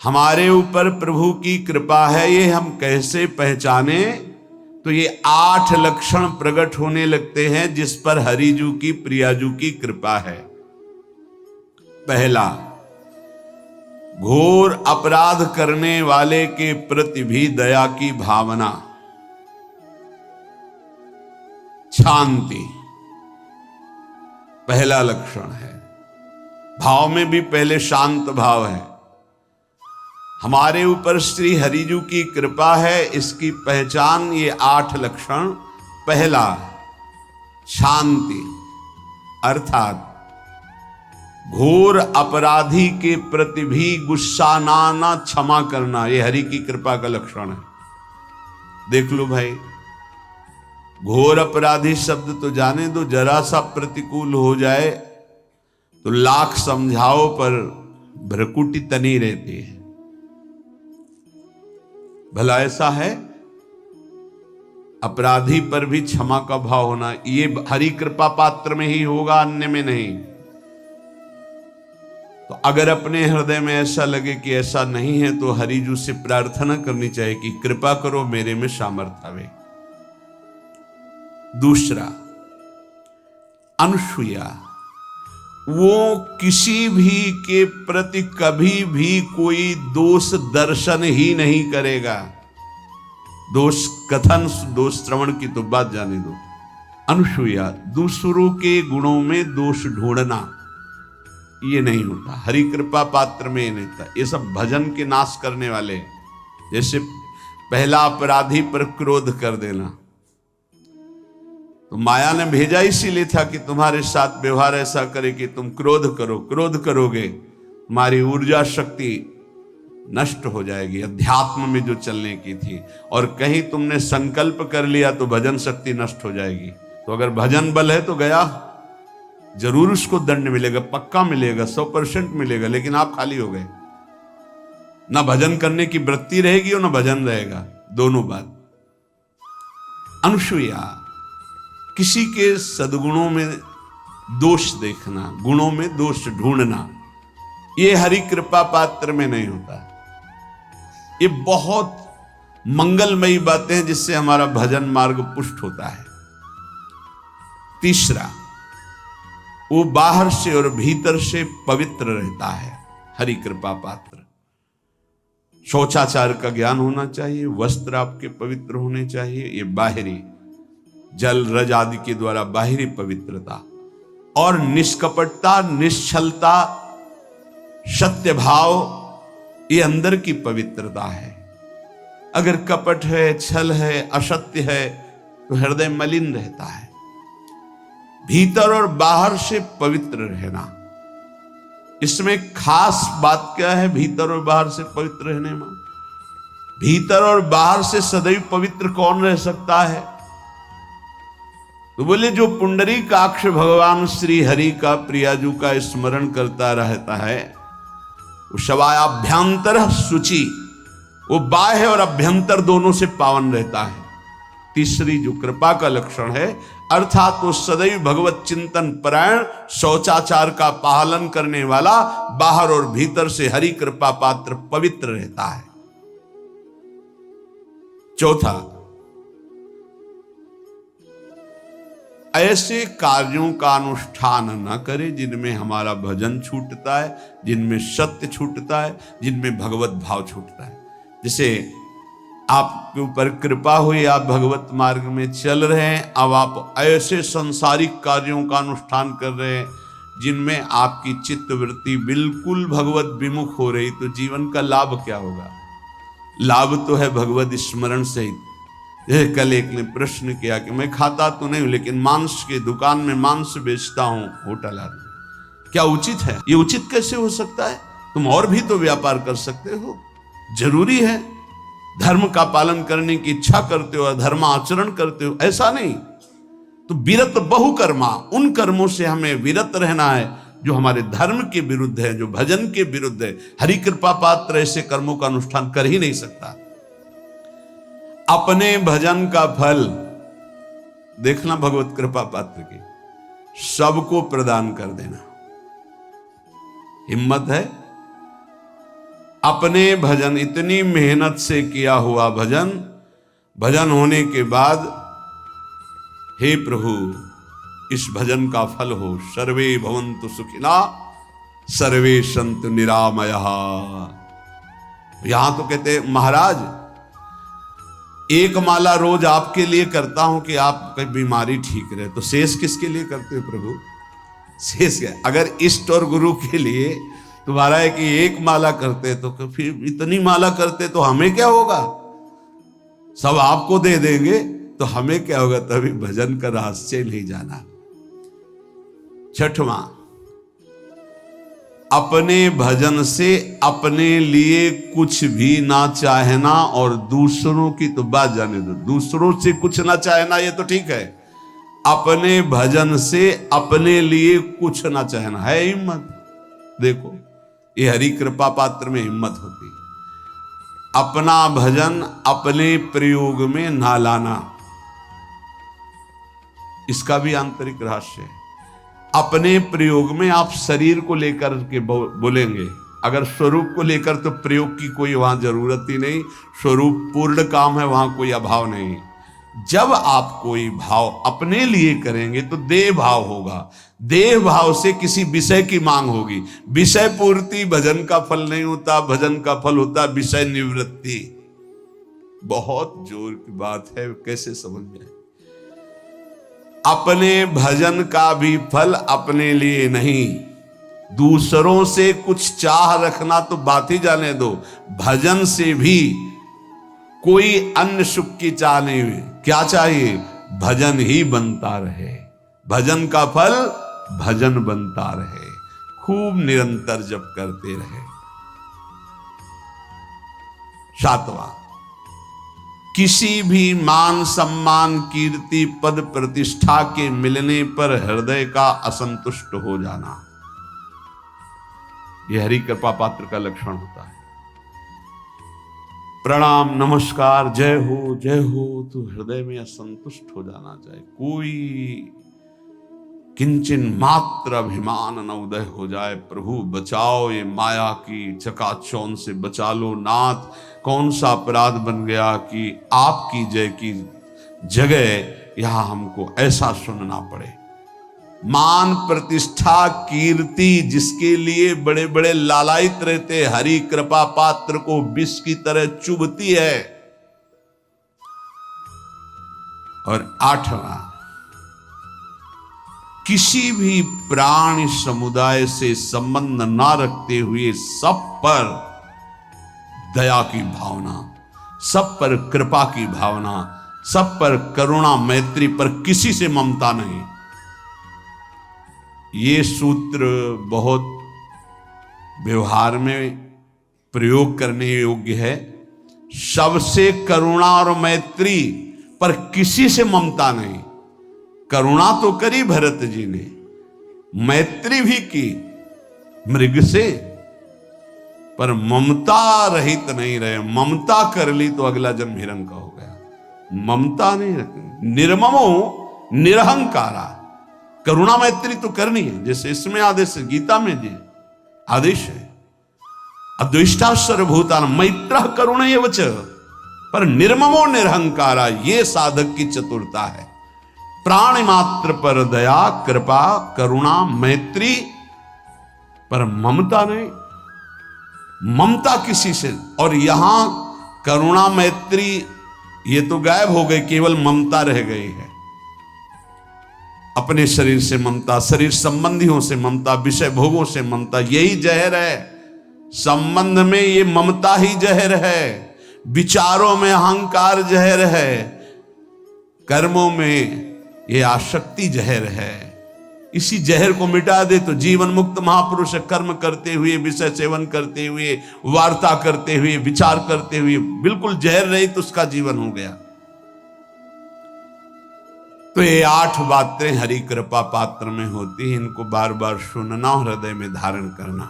हमारे ऊपर प्रभु की कृपा है ये हम कैसे पहचाने? तो ये 8 लक्षण प्रकट होने लगते हैं जिस पर हरिजू की प्रियाजू की कृपा है। पहला, घोर अपराध करने वाले के प्रति भी दया की भावना, शांति पहला लक्षण है। भाव में भी पहले शांत भाव है। हमारे ऊपर श्री हरिजू की कृपा है, इसकी पहचान ये 8 लक्षण। पहला, शांति, अर्थात घोर अपराधी के प्रति भी गुस्सा ना क्षमा करना, ये हरि की कृपा का लक्षण है। देख लो भाई, घोर अपराधी शब्द तो जाने दो, जरा सा प्रतिकूल हो जाए तो लाख समझाओ पर भ्रकुटी तनी रहती है। भला ऐसा है? अपराधी पर भी क्षमा का भाव होना, ये हरि कृपा पात्र में ही होगा, अन्य में नहीं। तो अगर अपने हृदय में ऐसा लगे कि ऐसा नहीं है तो हरिजू से प्रार्थना करनी चाहिए कि कृपा करो, मेरे में सामर्थ्य आवे। दूसरा, अनुसूया, वो किसी भी के प्रति कभी भी कोई दोष दर्शन ही नहीं करेगा। दोष कथन, दोष श्रवण की तो बात जाने दो। अनुसूया, दूसरों के गुणों में दोष ढूंढना ये नहीं होता, हरि कृपा पात्र में ये नहीं होता। ये सब भजन के नाश करने वाले। जैसे पहला अपराधी पर क्रोध कर देना, तो माया ने भेजा इसीलिए था कि तुम्हारे साथ व्यवहार ऐसा करे कि तुम क्रोध करो। क्रोध करोगे तुम्हारी ऊर्जा शक्ति नष्ट हो जाएगी, अध्यात्म में जो चलने की थी। और कहीं तुमने संकल्प कर लिया तो भजन शक्ति नष्ट हो जाएगी। तो अगर भजन बल है तो गया, जरूर उसको दंड मिलेगा, पक्का मिलेगा, 100% मिलेगा, लेकिन आप खाली हो गए। ना भजन करने की वृत्ति रहेगी और ना भजन रहेगा, दोनों बात। अनुसूया, किसी के सद्गुणों में दोष देखना, गुणों में दोष ढूंढना, ये हरि कृपा पात्र में नहीं होता। ये बहुत मंगलमयी बातें हैं जिससे हमारा भजन मार्ग पुष्ट होता है। तीसरा, वो बाहर से और भीतर से पवित्र रहता है, हरि कृपा पात्र। शौचाचार का ज्ञान होना चाहिए, वस्त्र आपके पवित्र होने चाहिए, ये बाहरी जल रज आदि के द्वारा बाहरी पवित्रता। और निष्कपटता, निश्चलता, सत्य भाव, ये अंदर की पवित्रता है। अगर कपट है, छल है, असत्य है तो हृदय मलिन रहता है। भीतर और बाहर से पवित्र रहना, इसमें खास बात क्या है? भीतर और बाहर से पवित्र रहने में, भीतर और बाहर से सदैव पवित्र कौन रह सकता है? तो बोले जो पुंडरीकाक्ष भगवान श्री हरि का, प्रियाजू का स्मरण करता रहता है, वो शवायाभ्यंतर शुचि, वो बाह्य और अभ्यंतर दोनों से पावन रहता है। तीसरी जो कृपा का लक्षण है, अर्थात वो सदैव भगवत चिंतन परायण, शौचाचार का पालन करने वाला, बाहर और भीतर से हरि कृपा पात्र पवित्र रहता है। चौथा, ऐसे कार्यों का अनुष्ठान न करे जिनमें हमारा भजन छूटता है, जिनमें सत्य छूटता है, जिनमें भगवत भाव छूटता है। जैसे आपके ऊपर कृपा हुई, आप भगवत मार्ग में चल रहे हैं, अब आप ऐसे संसारिक कार्यों का अनुष्ठान कर रहे हैं जिनमें आपकी चित्तवृत्ति बिल्कुल भगवत विमुख हो रही, तो जीवन का लाभ क्या होगा? लाभ तो है भगवत स्मरण सहित। कल एक ने प्रश्न किया कि मैं खाता तो नहीं हूं लेकिन मांस की दुकान में मांस बेचता हूं, होटल आदमी, क्या उचित है? ये उचित कैसे हो सकता है? तुम और भी तो व्यापार कर सकते हो। जरूरी है धर्म का पालन करने की इच्छा करते हो, धर्म आचरण करते हो, ऐसा नहीं। तो विरत बहुकर्मा, उन कर्मों से हमें विरत रहना है जो हमारे धर्म के विरुद्ध है, जो भजन के विरुद्ध है। हरि कृपा पात्र ऐसे कर्मों का अनुष्ठान कर ही नहीं सकता। अपने भजन का फल देखना भगवत कृपा पात्र की, सबको प्रदान कर देना। हिम्मत है? अपने भजन, इतनी मेहनत से किया हुआ भजन, भजन होने के बाद हे प्रभु इस भजन का फल हो, सर्वे भवन्तु सुखिना सर्वे सन्तु निरामयः। यहां तो कहते महाराज एक माला रोज आपके लिए करता हूं कि आपकी बीमारी ठीक रहे, तो शेष किसके लिए करते हो प्रभु? शेष क्या? अगर इष्ट और गुरु के लिए तुम्हारा है कि एक माला करते तो फिर इतनी माला करते तो हमें क्या होगा? सब आपको दे देंगे तो हमें क्या होगा? तभी भजन का रहस्य नहीं जाना। छठवां, अपने भजन से अपने लिए कुछ भी ना चाहना और दूसरों की तो बात जाने दो, दूसरों से कुछ ना चाहना ये तो ठीक है, अपने भजन से अपने लिए कुछ ना चाहना है हिम्मत। देखो ये हरि कृपा पात्र में हिम्मत होती है। अपना भजन अपने प्रयोग में ना लाना, इसका भी आंतरिक रहस्य है। अपने प्रयोग में आप शरीर को लेकर के बोलेंगे, अगर स्वरूप को लेकर तो प्रयोग की कोई वहां जरूरत ही नहीं, स्वरूप पूर्ण काम है, वहां कोई अभाव नहीं। जब आप कोई भाव अपने लिए करेंगे तो देह भाव होगा, देह भाव से किसी विषय की मांग होगी। विषय पूर्ति भजन का फल नहीं होता, भजन का फल होता विषय निवृत्ति। बहुत जोर की बात है, कैसे समझ में? अपने भजन का भी फल अपने लिए नहीं, दूसरों से कुछ चाह रखना तो बात ही जाने दो, भजन से भी कोई अन्य सुख की चाह नहीं हुई। क्या चाहिए? भजन ही बनता रहे, भजन का फल भजन बनता रहे, खूब निरंतर जप करते रहे। सातवां, किसी भी मान सम्मान कीर्ति पद प्रतिष्ठा के मिलने पर हृदय का असंतुष्ट हो जाना, यह हरि कृपा पात्र का लक्षण होता है। प्रणाम नमस्कार जय हो तो हृदय में असंतुष्ट हो जाना चाहिए। कोई किंचन मात्र अभिमान न उदय हो जाए। प्रभु बचाओ, ये माया की चकाचौंध से बचा लो नाथ। कौन सा अपराध बन गया कि आपकी जय की जगह यहां हमको ऐसा सुनना पड़े। मान प्रतिष्ठा कीर्ति जिसके लिए बड़े बड़े लालायित रहते, हरि कृपा पात्र को विष की तरह चुभती है। और आठवां, किसी भी प्राणी समुदाय से संबंध ना रखते हुए सब पर दया की भावना, सब पर कृपा की भावना, सब पर करुणा मैत्री, पर किसी से ममता नहीं। ये सूत्र बहुत व्यवहार में प्रयोग करने योग्य है। सबसे करुणा और मैत्री, पर किसी से ममता नहीं। करुणा तो करी भरत जी ने, मैत्री भी की मृग से, पर ममता रहित नहीं रहे। ममता कर ली तो अगला जन्म हिरण का हो गया। ममता नहीं रखी। निर्ममो निरहंकारा, करुणा मैत्री तो करनी है, जैसे इसमें आदेश है, गीता में जी आदेश है, अद्वेष्टा सर्वभूतान मैत्रः करुणैव च, पर निर्ममो निरहंकारा, ये साधक की चतुरता है। प्राणी मात्र पर दया कृपा करुणा मैत्री, पर ममता नहीं। ममता किसी से, और यहां करुणा मैत्री ये तो गायब हो गई, केवल ममता रह गई है। अपने शरीर से ममता, शरीर संबंधियों से ममता, विषय भोगों से ममता, यही जहर है। संबंध में ये ममता ही जहर है, विचारों में अहंकार जहर है, कर्मों में ये आसक्ति जहर है। इसी जहर को मिटा दे तो जीवन मुक्त महापुरुष कर्म करते हुए, विषय सेवन करते हुए, वार्ता करते हुए, विचार करते हुए, बिल्कुल जहर रहित उसका जीवन हो गया। तो ये 8 बातें हरि कृपा पात्र में होती हैं, इनको बार बार सुनना, हृदय में धारण करना।